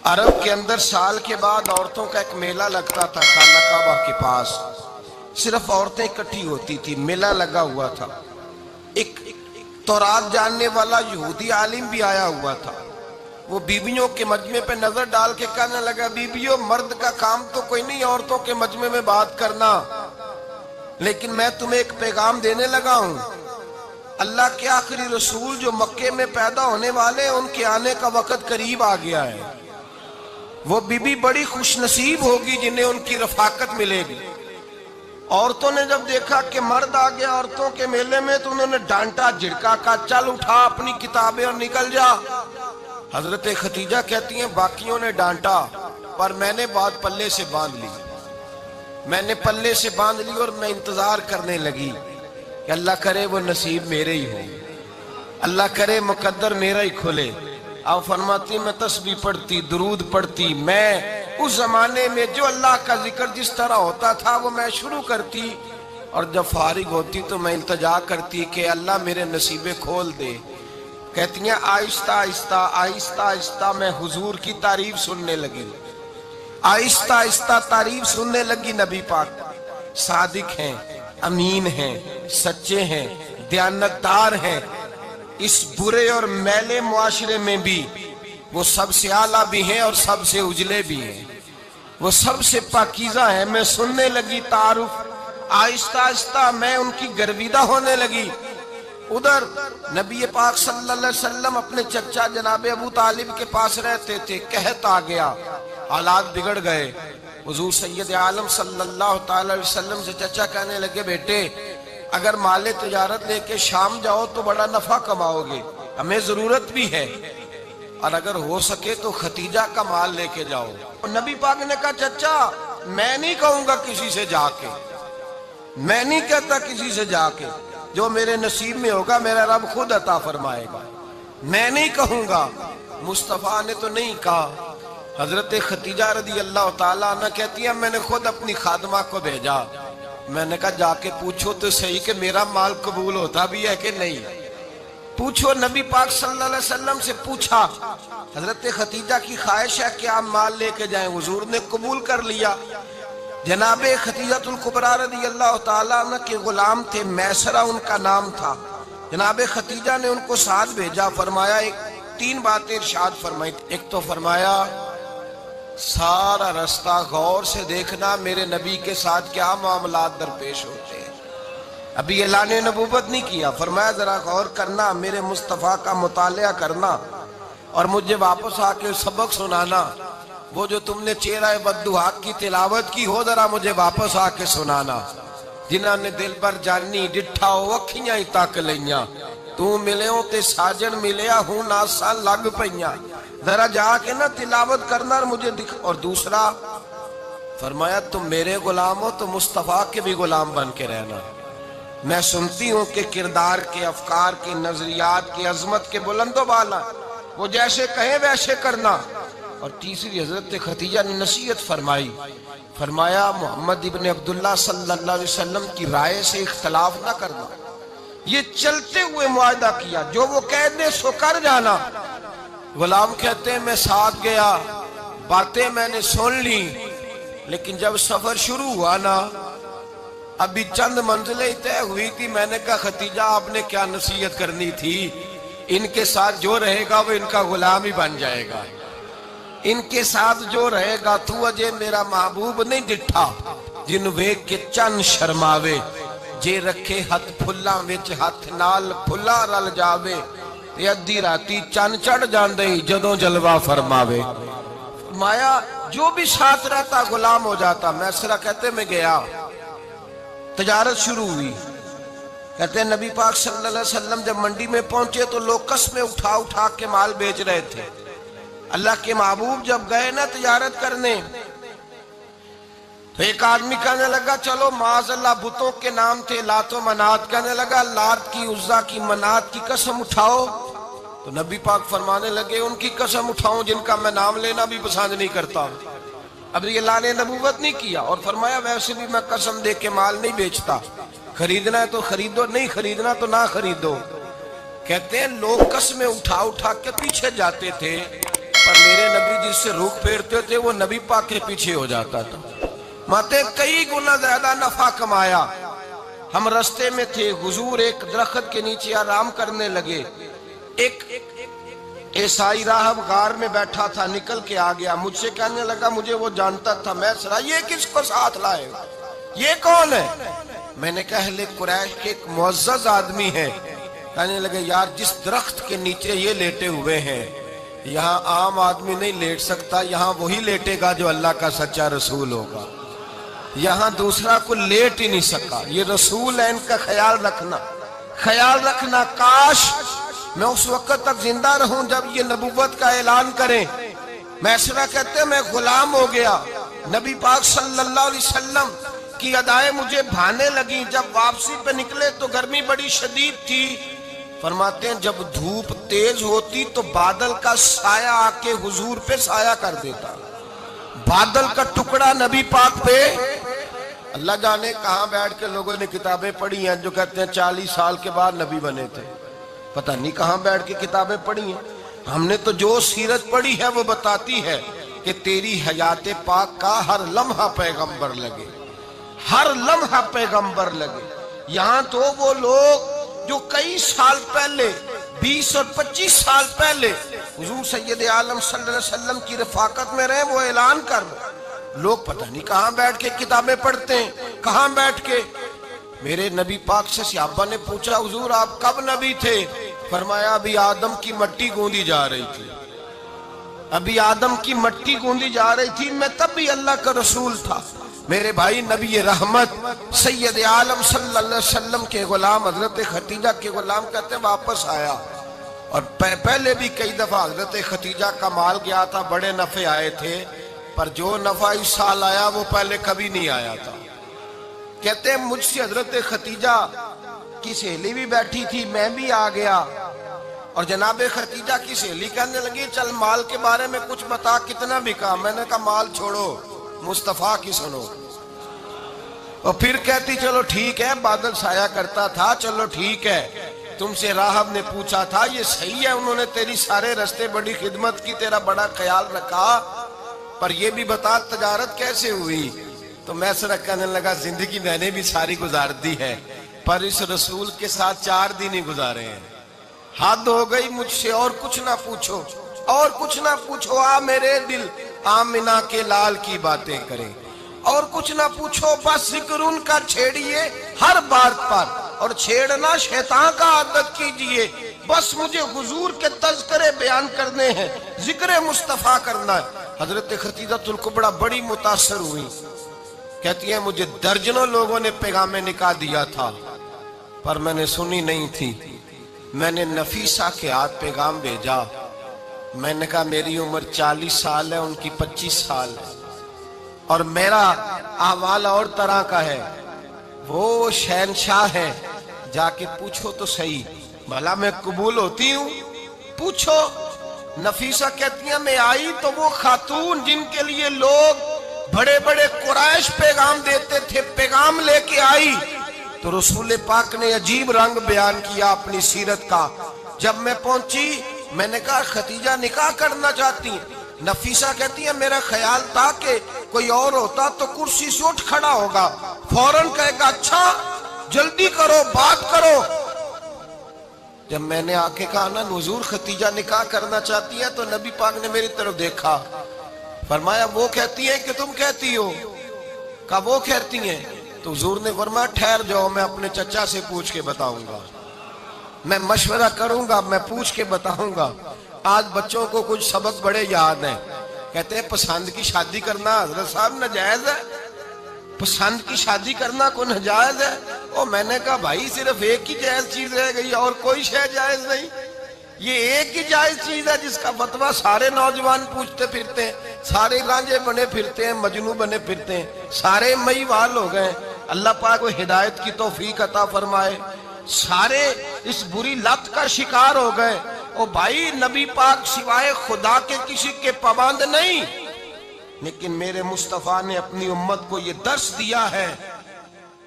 عرب کے اندر سال کے بعد عورتوں کا ایک میلہ لگتا تھا خانہ کعبہ کے پاس. صرف عورتیں اکٹھی ہوتی تھی, میلہ لگا ہوا تھا. ایک تورات جاننے والا یہودی عالم بھی آیا ہوا تھا. وہ بیویوں کے مجمع پہ نظر ڈال کے کہنے لگا, بیویوں مرد کا کام تو کوئی نہیں عورتوں کے مجمع میں بات کرنا, لیکن میں تمہیں ایک پیغام دینے لگا ہوں. اللہ کے آخری رسول جو مکے میں پیدا ہونے والے ان کے آنے کا وقت قریب آ گیا ہے. وہ بیوی بڑی خوش نصیب ہوگی جنہیں ان کی رفاقت ملے گی. عورتوں نے جب دیکھا کہ مرد آ گیا عورتوں کے میلے میں تو انہوں نے ڈانٹا جھڑکا, کہا چل اٹھا اپنی کتابیں اور نکل جا. حضرت ختیجہ کہتی ہیں باقیوں نے ڈانٹا پر میں نے بات پلے سے باندھ لی. میں نے پلے سے باندھ لی اور میں انتظار کرنے لگی کہ اللہ کرے وہ نصیب میرے ہی ہو, اللہ کرے مقدر میرا ہی کھلے. آپ فرماتی میں تسبیح پڑھتی, درود پڑھتی, میں اس زمانے میں جو اللہ کا ذکر جس طرح ہوتا تھا وہ میں شروع کرتی, اور جب فارغ ہوتی تو میں التجا کرتی کہ اللہ میرے نصیبے کھول دے. کہتی ہیں آہستہ آہستہ آہستہ آہستہ میں حضور کی تعریف سننے لگی, آہستہ آہستہ تعریف سننے لگی. نبی پاک صادق ہیں, امین ہیں, سچے ہیں, دیانتدار ہیں. اس برے اور میلے معاشرے میں بھی وہ سب سے اعلیٰ بھی ہیں اور سب سے اجلے بھی ہیں, وہ سب سے پاکیزہ ہیں. میں سننے لگی تعارف, آہستہ آہستہ میں ان کی گرویدہ ہونے لگی. ادھر نبی پاک صلی اللہ علیہ وسلم اپنے چچا جناب ابو طالب کے پاس رہتے تھے. قحط آ گیا, حالات بگڑ گئے. حضور سید عالم صلی اللہ تعالی علیہ وسلم سے چچا کہنے لگے, بیٹے اگر مال تجارت لے کے شام جاؤ تو بڑا نفع کماؤ گے, ہمیں ضرورت بھی ہے, اور اگر ہو سکے تو ختیجہ کا مال لے کے جاؤ. نبی پاک نے کہا چچا میں نہیں کہوں گا کسی سے جا کے, میں نہیں کہتا کسی سے جا کے, جو میرے نصیب میں ہوگا میرا رب خود عطا فرمائے گا, میں نہیں کہوں گا. مصطفیٰ نے تو نہیں کہا. حضرت ختیجہ رضی اللہ تعالیٰ عنہ کہتی ہے میں نے خود اپنی خادمہ کو بھیجا. میں نے کہا جا کے پوچھو تو صحیح کہ میرا مال قبول ہوتا بھی ہے کہ نہیں, پوچھو. نبی پاک صلی اللہ علیہ وسلم سے پوچھا. حضرت ختیجہ کی خواہش ہے کہ آپ مال لے کے جائیں, حضور نے قبول کر لیا. جناب ختیجۃ الکبریٰ رضی اللہ تعالیٰ عنہ کے غلام تھے, میسرہ ان کا نام تھا. جناب ختیجہ نے ان کو ساتھ بھیجا. فرمایا تین باتیں ارشاد فرمائی. ایک تو فرمایا سارا رستہ غور سے دیکھنا میرے نبی کے ساتھ کیا معاملات درپیش ہوتے ہیں. ابھی اعلان نبوت نہیں کیا, فرمایا ذرا غور کرنا, میرے مصطفیٰ کا مطالعہ کرنا اور مجھے واپس آ کے سبق سنانا. وہ جو تم نے چہرہ بددعات کی تلاوت کی ہو ذرا مجھے واپس آ کے سنانا. جنہاں نے دل بر جانی ڈٹھا ہو اکھیاں ہی تک لیاں, تو ملے ہوں تے ساجن ملیا ہوں ناساں لگ پئیاں, ذرا جا کے نا تلاوت کرنا اور مجھے دکھ. اور دوسرا فرمایا تم میرے غلام ہو تو مصطفیٰ کے بھی غلام بن کے رہنا. میں سنتی ہوں کہ کردار کے, افکار کے, نظریات کے, عظمت کے بلند و بالا, وہ جیسے کہیں ویسے کرنا. اور تیسری حضرت ختیجہ نے نصیحت فرمائی. فرمایا محمد ابن عبداللہ صلی اللہ علیہ وسلم کی رائے سے اختلاف نہ کرنا. یہ چلتے ہوئے معاہدہ کیا, جو وہ کہہ دے سو کر جانا. غلام کہتے ہیں میں ساتھ گیا, باتیں میں نے سن لی, لیکن جب سفر شروع ہوا نا ابھی چند منزلیں طے ہوئی تھی. میں نے کہا ختیجہ آپ نے کیا نصیحت کرنی تھی, ان کے ساتھ جو رہے گا وہ ان کا غلام ہی بن جائے گا, ان کے ساتھ جو رہے گا. تو اجے میرا محبوب نہیں ڈٹھا جن ویکھ کے چن شرماوے, جے رکھے ہاتھ پھلاں وچ ہاتھ نال پھلا رل جاوے, ادھی راتی چن چڑھ جاندے جدوں جلوہ فرماوے. فرمایا جو بھی ساتھ رہتا غلام ہو جاتا. میسرہ کہتے میں گیا, تجارت شروع ہوئی. کہتے ہیں نبی پاک صلی اللہ علیہ وسلم جب منڈی میں پہنچے تو لوگ قسمیں اٹھا اٹھا کے مال بیچ رہے تھے. اللہ کے محبوب جب گئے نا تجارت کرنے تو ایک آدمی کہنے لگا چلو معاذ اللہ بتوں کے نام تھے لات و منات, کہنے لگا لات کی, عزا کی, منات کی قسم اٹھاؤ. تو نبی پاک فرمانے لگے ان کی قسم اٹھاؤں جن کا میں نام لینا بھی پسند نہیں کرتا. اب یہ اعلان نبوت نہیں کیا. اور فرمایا ویسے بھی میں قسم دے کے مال نہیں بیچتا, خریدنا ہے تو خریدو, نہیں خریدنا تو نہ خریدو. کہتے ہیں لوگ قسمیں اٹھا اٹھا کے پیچھے جاتے تھے, پر میرے نبی جس سے رخ پھیرتے تھے وہ نبی پاک کے پیچھے ہو جاتا تھا. ماتے کئی گنا زیادہ نفع کمایا. ہم رستے میں تھے، حضور ایک درخت کے نیچے آرام کرنے لگے. ایک عیسائی راہب غار میں بیٹھا تھا، نکل کے آ گیا. مجھ سے کہنے لگا مجھے وہ جانتا تھا. میں سنا یہ کس کو ساتھ لائے، یہ کون ہے؟ میں نے کہا اہل قریش کے ایک معزز آدمی ہے. کہنے لگے یار جس درخت کے نیچے یہ لیٹے ہوئے ہیں یہاں عام آدمی نہیں لیٹ سکتا، یہاں وہی لیٹے گا جو اللہ کا سچا رسول ہوگا. یہاں دوسرا کو لیٹ ہی نہیں سکا. یہ رسول ہے، ان کا خیال رکھنا، خیال رکھنا. کاش میں اس وقت تک زندہ رہوں جب یہ نبوت کا اعلان کریں. میسرہ کہتے ہیں میں غلام ہو گیا. نبی پاک صلی اللہ علیہ وسلم کی ادائیں مجھے بھانے لگیں. جب واپسی پہ نکلے تو گرمی بڑی شدید تھی. فرماتے ہیں جب دھوپ تیز ہوتی تو بادل کا سایہ آ کے حضور پہ سایہ کر دیتا. بادل کا ٹکڑا نبی پاک پہ. اللہ جانے کہاں بیٹھ کے لوگوں نے کتابیں پڑھی ہیں جو کہتے ہیں 40 سال کے بعد نبی بنے تھے. پتہ نہیں کہاں بیٹھ کے کتابیں پڑھی ہیں. ہم نے تو جو سیرت پڑھی ہے وہ بتاتی ہے کہ تیری حیات پاک کا ہر لمحہ پیغمبر لگے، ہر لمحہ پیغمبر لگے. یہاں تو وہ لوگ جو کئی سال پہلے 20 اور 25 سال پہلے حضور سید عالم صلی اللہ علیہ وسلم کی رفاقت میں رہے وہ اعلان کر رہے. لوگ پتہ نہیں کہاں بیٹھ کے کتابیں پڑھتے ہیں، کہاں بیٹھ کے. میرے نبی پاک سے صحابہ نے پوچھا حضور آپ کب نبی تھے؟ فرمایا ابھی آدم کی مٹی گوندی جا رہی تھی، ابھی آدم کی مٹی گوندی جا رہی تھی، میں تب بھی اللہ کا رسول تھا. میرے بھائی نبی رحمت سید عالم صلی اللہ علیہ وسلم کے غلام حضرت ختیجہ کے غلام کہتے ہیں واپس آیا. اور پہلے بھی کئی دفعہ حضرت ختیجہ کا مال گیا تھا، بڑے نفع آئے تھے، پر جو نفع اس سال آیا وہ پہلے کبھی نہیں آیا تھا. کہتے ہیں مجھ سے حضرت ختیجہ کی سہیلی بھی بیٹھی تھی، میں بھی آ گیا. اور جناب ختیجہ کی سہیلی کہنے لگی چل مال کے بارے میں کچھ بتا، کتنا بکا؟ میں نے کہا مال چھوڑو، مصطفیٰ کی سنو. اور پھر کہتی چلو ٹھیک ہے، بادل سایہ کرتا تھا، چلو ٹھیک ہے. تم سے راہب نے پوچھا تھا یہ صحیح ہے انہوں نے تیری سارے رستے بڑی خدمت کی، تیرا بڑا خیال رکھا، پر یہ بھی بتا تجارت کیسے ہوئی؟ تو میں سر کہنے لگا زندگی میں نے بھی ساری گزار دی ہے، پر اس رسول کے ساتھ 4 دن ہی گزارے ہیں. حد ہو گئی مجھ سے، اور کچھ نہ پوچھو، اور کچھ نہ پوچھو. آ میرے دل آمنہ کے لال کی باتیں کریں، اور کچھ نہ پوچھو، بس ذکر ان کا چھیڑیے ہر بات پر، اور چھیڑنا شیطان کا عادت کیجئے. بس مجھے حضور کے تذکرے بیان کرنے ہیں، ذکر مصطفیٰ کرنا ہے. حضرت ختیجہ الکبریٰ بڑی متاثر ہوئی. کہتی ہیں مجھے درجنوں لوگوں نے پیغام نکاح دیا تھا پر میں نے سنی نہیں تھی. میں نے نفیسہ کے ہاتھ پیغام بھیجا. میں نے کہا میری عمر 40 سال ہے، ان کی 25 سال ہے، اور میرا احوال اور طرح کا ہے. وہ شہنشاہ ہے، جا کے پوچھو تو صحیح، بھلا میں قبول ہوتی ہوں؟ پوچھو. نفیسہ کہتی ہیں میں آئی تو وہ خاتون جن کے لیے لوگ بڑے بڑے قریش پیغام دیتے تھے پیغام لے کے آئی. تو رسول پاک نے عجیب رنگ بیان کیا اپنی سیرت کا. جب میں پہنچی میں نے کہا ختیجہ نکاح کرنا چاہتی ہیں؟ نفیسہ کہتی ہے میرا خیال تھا کہ کوئی اور ہوتا تو کرسی سے اٹھ کھڑا ہوگا، فوراً کہے گا اچھا جلدی کرو بات کرو. جب میں نے آ کے کہا نا حضور ختیجہ نکاح کرنا چاہتی ہے تو نبی پاک نے میری طرف دیکھا، فرمایا وہ کہتی ہیں کہ تم کہتی ہو؟ کہا وہ کہتی ہیں. تو حضور نے فرمایا ٹھہر جاؤ، میں اپنے چچا سے پوچھ کے بتاؤں گا، میں مشورہ کروں گا، میں پوچھ کے بتاؤں گا. آج بچوں کو کچھ سبق بڑے یاد ہیں. کہتے ہیں پسند کی شادی کرنا حضرت صاحب ناجائز ہے، پسند کی شادی کرنا کوئی ناجائز ہے؟ اور میں نے کہا بھائی صرف ایک ہی جائز چیز رہ گئی اور کوئی شے جائز نہیں. یہ ایک ہی جائز چیز ہے جس کا فتویٰ سارے نوجوان پوچھتے پھرتے ہیں، سارے رانجے بنے پھرتے ہیں، مجنو بنے پھرتے ہیں، سارے مئی وال ہو گئے. اللہ پاک کو ہدایت کی توفیق عطا فرمائے. سارے اس بری لت کا شکار ہو گئے. او بھائی نبی پاک سوائے خدا کے کسی کے پابند نہیں، لیکن میرے مصطفیٰ نے اپنی امت کو یہ درس دیا ہے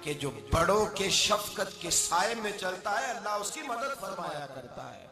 کہ جو بڑوں کے شفقت کے سائے میں چلتا ہے اللہ اس کی مدد فرمایا کرتا ہے.